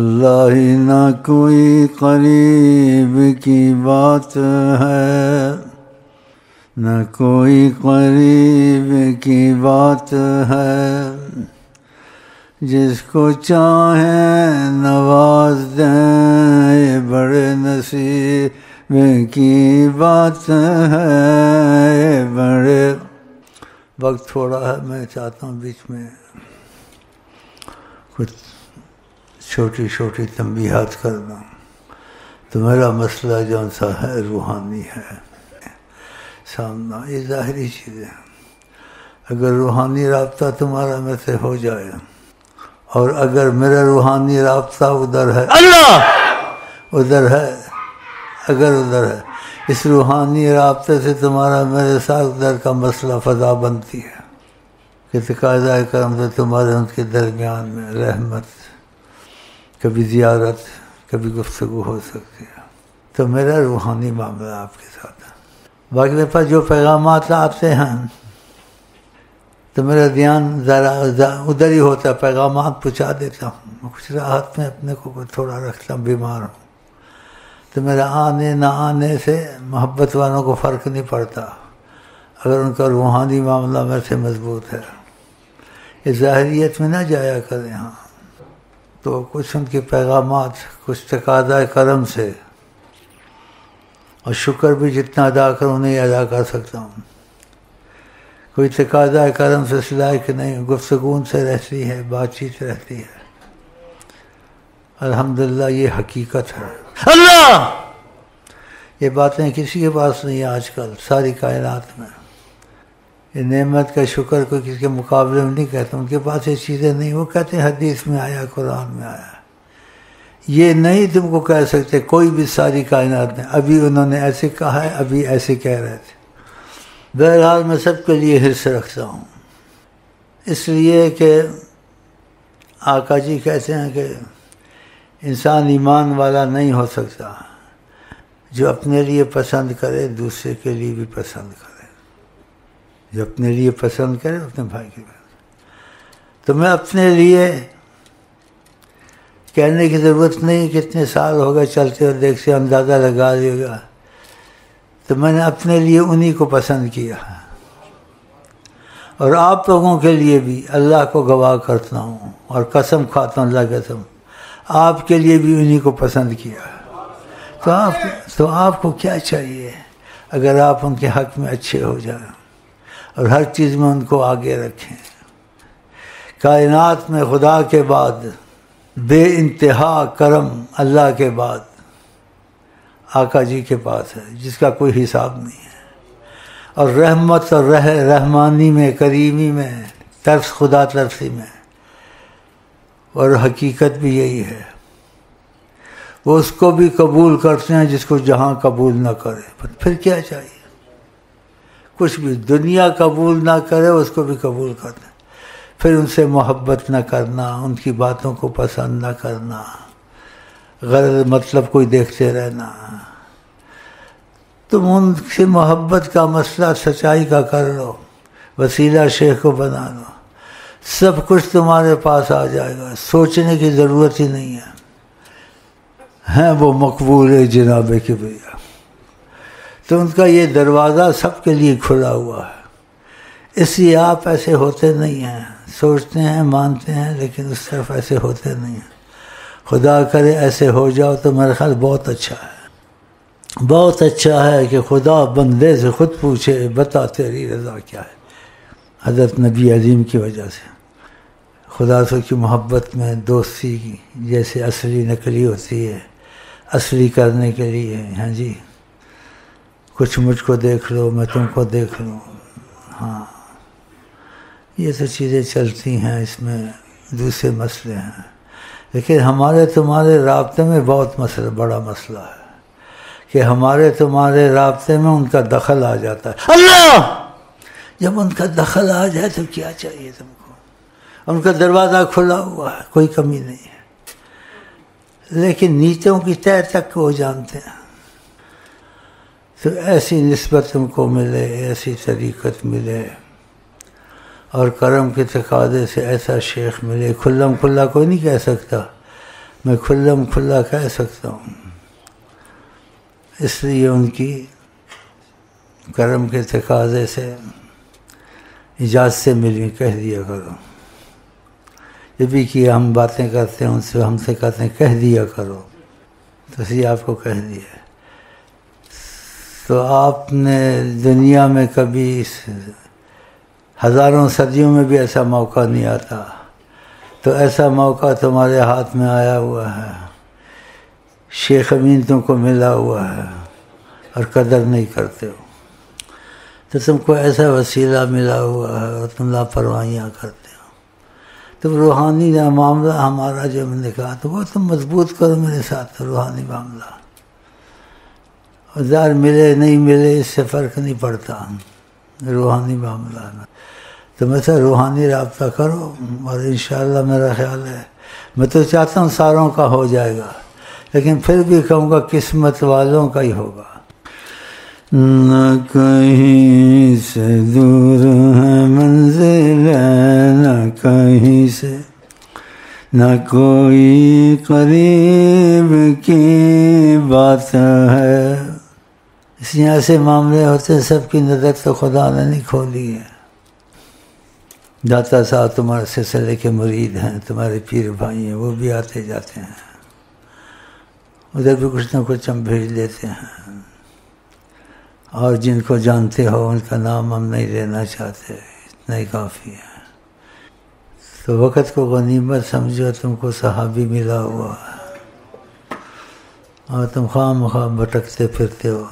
واللہ نہ کوئی قریب کی بات ہے، نہ کوئی قریب کی بات ہے، جس کو چاہیں نواز دیں، یہ بڑے نصیب کی بات ہے، یہ بڑے۔ وقت تھوڑا ہے، میں چاہتا ہوں بیچ میں کچھ چھوٹی چھوٹی تنبیہات کر دوں۔ تو میرا مسئلہ جون سا ہے روحانی ہے، سامنا یہ ظاہری چیزیں۔ اگر روحانی رابطہ تمہارا میں سے ہو جائے، اور اگر میرا روحانی رابطہ ادھر ہے، اللہ ادھر ہے، اگر ادھر ہے، اس روحانی رابطے سے تمہارا میرے ساتھ ادھر کا مسئلہ فضا بنتی ہے کہ تقاضا کرم سے تمہارے ان کے درمیان میں رحمت، کبھی زیارت، کبھی گفتگو ہو سکتی ہے۔ تو میرا روحانی معاملہ آپ کے ساتھ ہے۔ باقی میرے پاس جو پیغامات آتے ہیں تو میرا دھیان ذرا ادھر ہی ہوتا ہے، پیغامات پہنچا دیتا ہوں، کچھ راحت میں اپنے کو تھوڑا رکھتا ہوں، بیمار ہوں تو میرا آنے نہ آنے سے محبت والوں کو فرق نہیں پڑتا، اگر ان کا روحانی معاملہ میرے سے مضبوط ہے۔ یہ ظاہریت میں نہ جایا کریں، ہاں تو کچھ ان کے پیغامات، کچھ تقاضۂ کرم سے، اور شکر بھی جتنا ادا کروں نہیں ادا کر سکتا ہوں، کوئی تقاضۂ کرم سے اس لائق نہیں، گفتگو سے رہتی ہے، بات چیت رہتی ہے۔ الحمدللہ یہ حقیقت ہے۔ اللہ یہ باتیں کسی کے پاس نہیں آج کل ساری کائنات میں، یہ نعمت کا شکر کوئی کسی کے مقابلے میں نہیں کہتا، ان کے پاس یہ چیزیں نہیں۔ وہ کہتے ہیں حدیث میں آیا، قرآن میں آیا، یہ نہیں تم کو کہہ سکتے کوئی بھی ساری کائنات میں، ابھی انہوں نے ایسے کہا ہے، ابھی ایسے کہہ رہے تھے۔ بہرحال میں سب کے لیے حرص رکھتا ہوں، اس لیے کہ آقا جی کہتے ہیں کہ انسان ایمان والا نہیں ہو سکتا جو اپنے لیے پسند کرے دوسرے کے لیے بھی پسند کرے، جو اپنے لیے پسند کرے اپنے بھائی کے لیے۔ تو میں اپنے لیے کہنے کی ضرورت نہیں، کتنے سال ہو گئے چلتے اور دیکھتے، اندازہ لگا لیے گا، تو میں نے اپنے لیے انہی کو پسند کیا، اور آپ لوگوں کے لیے بھی اللہ کو گواہ کرتا ہوں اور قسم کھاتا ہوں اللہ قسم، آپ کے لیے بھی انہی کو پسند کیا۔ تو آپ کو کیا چاہیے اگر آپ ان کے حق میں اچھے ہو جائیں اور ہر چیز میں ان کو آگے رکھیں۔ کائنات میں خدا کے بعد بے انتہا کرم اللہ کے بعد آقا جی کے پاس ہے، جس کا کوئی حساب نہیں ہے، اور رحمت اور رحمانی میں، کریمی میں، طرز خدا طرفی میں، اور حقیقت بھی یہی ہے، وہ اس کو بھی قبول کرتے ہیں جس کو جہاں قبول نہ کرے۔ پھر کیا چاہیے؟ کچھ بھی، دنیا قبول نہ کرے اس کو بھی قبول کرتے ہیں، پھر ان سے محبت نہ کرنا، ان کی باتوں کو پسند نہ کرنا، غرض مطلب کوئی دیکھتے رہنا۔ تم ان سے محبت کا مسئلہ سچائی کا کر لو، وسیلہ شیخ کو بنا لو، سب کچھ تمہارے پاس آ جائے گا، سوچنے کی ضرورت ہی نہیں ہے، ہیں وہ مقبول ہے جناب کبریا۔ تو ان کا یہ دروازہ سب کے لیے کھلا ہوا ہے، اس لیے آپ ایسے ہوتے نہیں ہیں، سوچتے ہیں، مانتے ہیں، لیکن اس طرف ایسے ہوتے نہیں ہیں۔ خدا کرے ایسے ہو جاؤ تو میرا خیال بہت اچھا ہے، بہت اچھا ہے کہ خدا بندے سے خود پوچھے بتا تیری رضا کیا ہے۔ حضرت نبی عظیم کی وجہ سے خدا سے کی محبت میں دوستی کی جیسے اصلی نقلی ہوتی ہے، اصلی کرنے کے لیے، ہاں جی، کچھ مجھ کو دیکھ لو میں تم کو دیکھ لوں، ہاں یہ تو چیزیں چلتی ہیں، اس میں دوسرے مسئلے ہیں، لیکن ہمارے تمہارے رابطے میں بہت بڑا مسئلہ ہے کہ ہمارے تمہارے رابطے میں ان کا دخل آ جاتا ہے۔ اللہ جب ان کا دخل آ جائے تو کیا چاہیے تم کو؟ ان کا دروازہ کھلا ہوا ہے، کوئی کمی نہیں ہے، لیکن نیتوں کی تہ تک وہ جانتے ہیں۔ تو ایسی نسبت تم کو ملے، ایسی طریقت ملے، اور کرم کے تقاضے سے ایسا شیخ ملے، کھلم کھلا کوئی نہیں کہہ سکتا میں کھلم کھلا کہہ سکتا ہوں، اس لیے ان کی کرم کے تقاضے سے اجازت سے ملی، کہہ دیا کرو۔ یہ بھی کہ ہم باتیں کرتے ہیں ان سے، ہم سے کہتے ہیں کہہ دیا کرو، تو اسی آپ کو کہہ دیا۔ تو آپ نے دنیا میں کبھی ہزاروں صدیوں میں بھی ایسا موقع نہیں آتا، تو ایسا موقع تمہارے ہاتھ میں آیا ہوا ہے، شیخ امین تم کو ملا ہوا ہے اور قدر نہیں کرتے ہو، تو تم کو ایسا وسیلہ ملا ہوا ہے اور تم لاپرواہیاں کرتے ہو۔ تو روحانی معاملہ ہمارا جو میں نے کہا تو وہ تم مضبوط کرو میرے ساتھ، روحانی معاملہ، اور ظاہر ملے نہیں ملے اس سے فرق نہیں پڑتا، روحانی معاملہ میں تو مثلا روحانی رابطہ کرو، اور انشاءاللہ میرا خیال ہے، میں تو چاہتا ہوں ساروں کا ہو جائے گا، لیکن پھر بھی کہوں گا قسمت والوں کا ہی ہوگا۔ نہ کہیں سے دور ہے منزل، نہ کہیں سے، نہ کوئی قریب کی بات ہے۔ اس لیے ایسے معاملے ہوتے ہیں، سب کی نظر تو خدا نے نہیں کھولی ہے۔ داتا صاحب تمہارے سلسلے کے مرید ہیں، تمہارے پیر بھائی ہیں، وہ بھی آتے جاتے ہیں، ادھر بھی کچھ نہ کچھ ہم بھیج لیتے ہیں، اور جن کو جانتے ہو ان کا نام ہم نہیں لینا چاہتے، اتنا ہی کافی ہے۔ تو وقت کو غنیمت سمجھو، تم کو صحابی ملا ہوا ہے اور تم خواہ مخواہ بھٹکتے پھرتے ہو۔